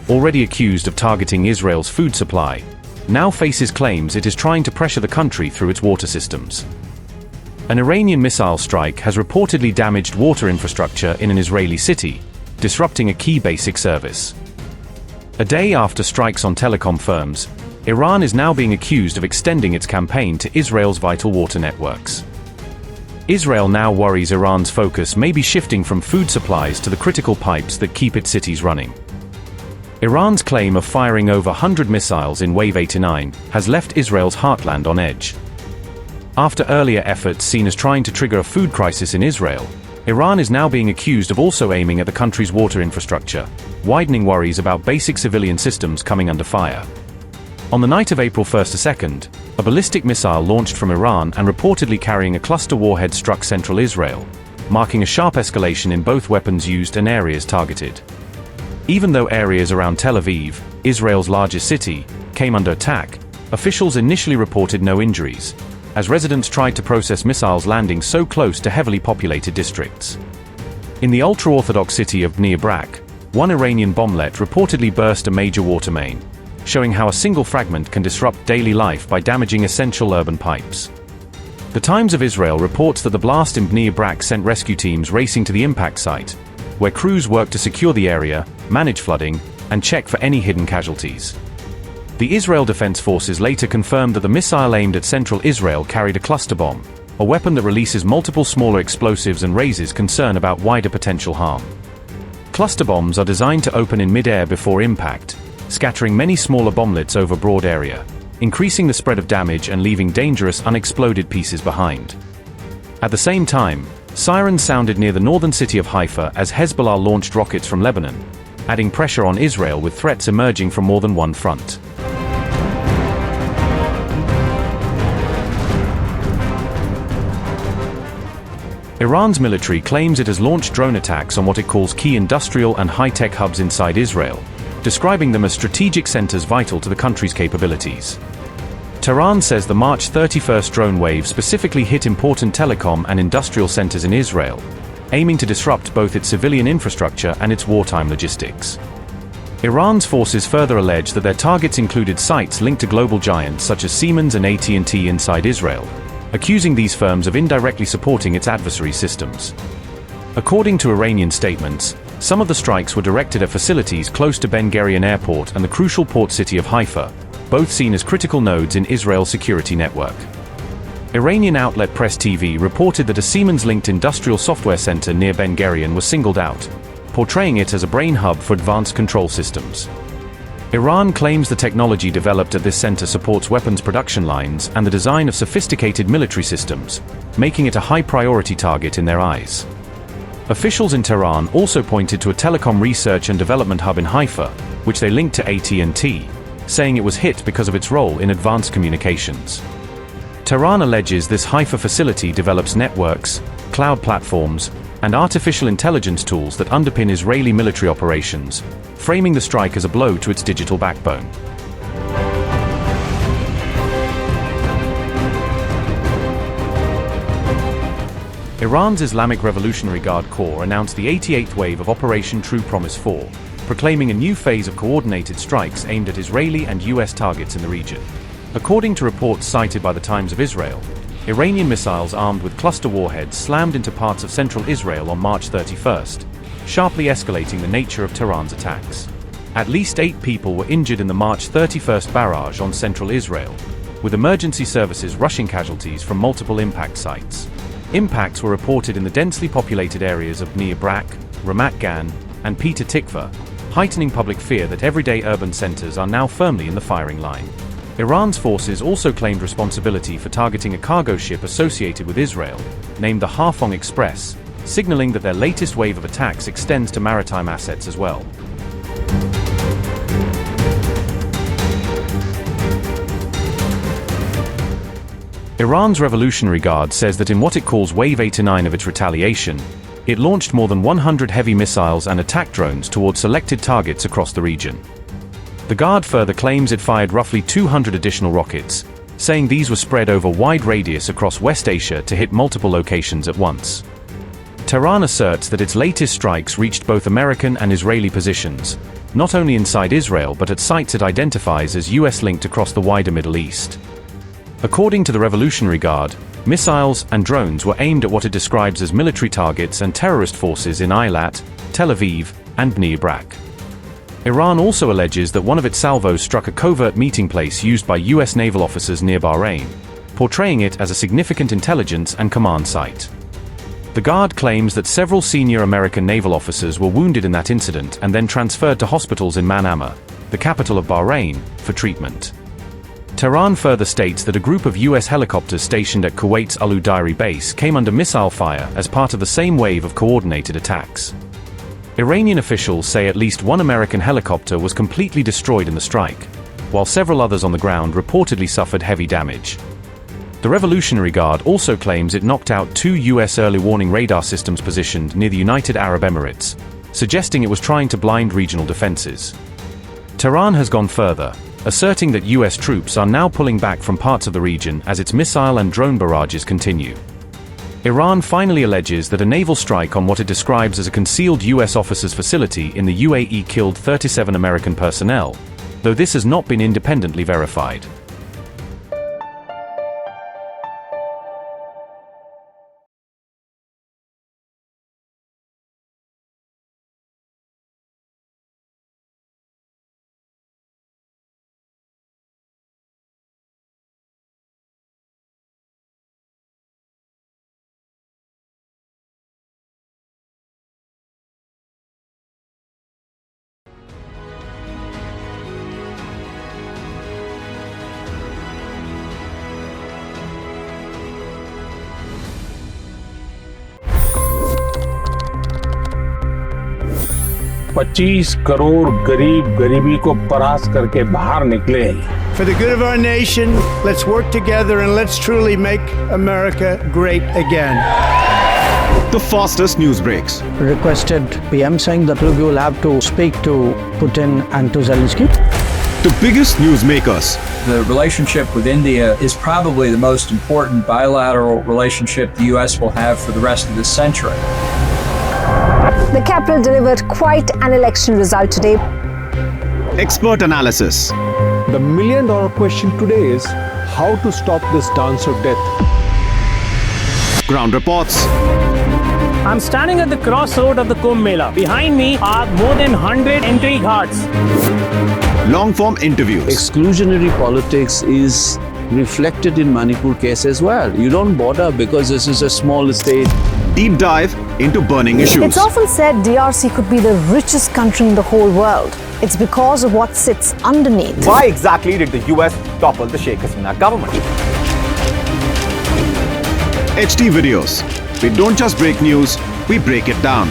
already accused of targeting Israel's food supply, now faces claims it is trying to pressure the country through its water systems. An Iranian missile strike has reportedly damaged water infrastructure in an Israeli city, disrupting a key basic service. A day after strikes on telecom firms, Iran is now being accused of extending its campaign to Israel's vital water networks. Israel now worries Iran's focus may be shifting from food supplies to the critical pipes that keep its cities running. Iran's claim of firing over 100 missiles in Wave 89 has left Israel's heartland on edge. After earlier efforts seen as trying to trigger a food crisis in Israel, Iran is now being accused of also aiming at the country's water infrastructure, widening worries about basic civilian systems coming under fire. On the night of April 1st to 2nd, a ballistic missile launched from Iran and reportedly carrying a cluster warhead struck central Israel, marking a sharp escalation in both weapons used and areas targeted. Even though areas around Tel Aviv, Israel's largest city, came under attack, officials initially reported no injuries, as residents tried to process missiles landing so close to heavily populated districts. In the ultra-Orthodox city of Bnei Brak, one Iranian bomblet reportedly burst a major water main, showing how a single fragment can disrupt daily life by damaging essential urban pipes. The Times of Israel reports that the blast in Bnei Brak sent rescue teams racing to the impact site, where crews worked to secure the area, manage flooding, and check for any hidden casualties. The Israel Defense Forces later confirmed that the missile aimed at central Israel carried a cluster bomb, a weapon that releases multiple smaller explosives and raises concern about wider potential harm. Cluster bombs are designed to open in mid-air before impact, scattering many smaller bomblets over a broad area, increasing the spread of damage and leaving dangerous unexploded pieces behind. At the same time, sirens sounded near the northern city of Haifa as Hezbollah launched rockets from Lebanon, adding pressure on Israel with threats emerging from more than one front. Iran's military claims it has launched drone attacks on what it calls key industrial and high-tech hubs inside Israel, describing them as strategic centers vital to the country's capabilities. Tehran says the March 31st drone wave specifically hit important telecom and industrial centers in Israel, aiming to disrupt both its civilian infrastructure and its wartime logistics. Iran's forces further allege that their targets included sites linked to global giants such as Siemens and AT&T inside Israel, accusing these firms of indirectly supporting its adversary systems. According to Iranian statements, some of the strikes were directed at facilities close to Ben Gurion Airport and the crucial port city of Haifa, both seen as critical nodes in Israel's security network. Iranian outlet Press TV reported that a Siemens-linked industrial software center near Ben Gurion was singled out, portraying it as a brain hub for advanced control systems. Iran claims the technology developed at this center supports weapons production lines and the design of sophisticated military systems, making it a high-priority target in their eyes. Officials in Tehran also pointed to a telecom research and development hub in Haifa, which they linked to AT&T, saying it was hit because of its role in advanced communications. Tehran alleges this Haifa facility develops networks, cloud platforms, and artificial intelligence tools that underpin Israeli military operations, framing the strike as a blow to its digital backbone. Iran's Islamic Revolutionary Guard Corps announced the 88th wave of Operation True Promise 4, proclaiming a new phase of coordinated strikes aimed at Israeli and US targets in the region. According to reports cited by the Times of Israel, Iranian missiles armed with cluster warheads slammed into parts of central Israel on March 31st, sharply escalating the nature of Tehran's attacks. At least 8 people were injured in the March 31st barrage on central Israel, with emergency services rushing casualties from multiple impact sites. Impacts were reported in the densely populated areas of Bnei Brak, Ramat Gan, and Petah Tikva, heightening public fear that everyday urban centers are now firmly in the firing line. Iran's forces also claimed responsibility for targeting a cargo ship associated with Israel, named the Hafong Express, signaling that their latest wave of attacks extends to maritime assets as well. Iran's Revolutionary Guard says that in what it calls Wave 89 of its retaliation, it launched more than 100 heavy missiles and attack drones towards selected targets across the region. The Guard further claims it fired roughly 200 additional rockets, saying these were spread over wide radius across West Asia to hit multiple locations at once. Tehran asserts that its latest strikes reached both American and Israeli positions, not only inside Israel but at sites it identifies as US linked across the wider Middle East. According to the Revolutionary Guard, missiles and drones were aimed at what it describes as military targets and terrorist forces in Eilat, Tel Aviv, and Bnei Brak. Iran also alleges that one of its salvos struck a covert meeting place used by US naval officers near Bahrain, portraying it as a significant intelligence and command site. The Guard claims that several senior American naval officers were wounded in that incident and then transferred to hospitals in Manama, the capital of Bahrain, for treatment. Tehran further states that a group of US helicopters stationed at Kuwait's Al Udeiri base came under missile fire as part of the same wave of coordinated attacks. Iranian officials say at least one American helicopter was completely destroyed in the strike, while several others on the ground reportedly suffered heavy damage. The Revolutionary Guard also claims it knocked out 2 US early warning radar systems positioned near the United Arab Emirates, suggesting it was trying to blind regional defenses. Tehran has gone further, asserting that US troops are now pulling back from parts of the region as its missile and drone barrages continue. Iran finally alleges that a naval strike on what it describes as a concealed US officers' facility in the UAE killed 37 American personnel, though this has not been independently verified. $25 crore गरीब गरीबी को परास्त करके बाहर निकले। For the good of our nation, let's work together and let's truly make America great again. The fastest news breaks. Requested PM saying that we will have to speak to Putin and to Zelensky. The biggest news makers. The relationship with India is probably the most important bilateral relationship the US will have for the rest of this century. The capital delivered quite an election result today. Expert analysis. The million-dollar question today is how to stop this dance of death. Ground reports. I'm standing at the crossroad of the Kumbh Mela. Behind me are more than 100 entry ghats. Long-form interviews. Exclusionary politics is reflected in Manipur case as well. You don't bother because this is a small state. Deep dive into burning issues. It's often said DRC could be the richest country in the whole world. It's because of what sits underneath. Why exactly did the US topple the Sheikh Hasina government? HT videos. We don't just break news, we break it down.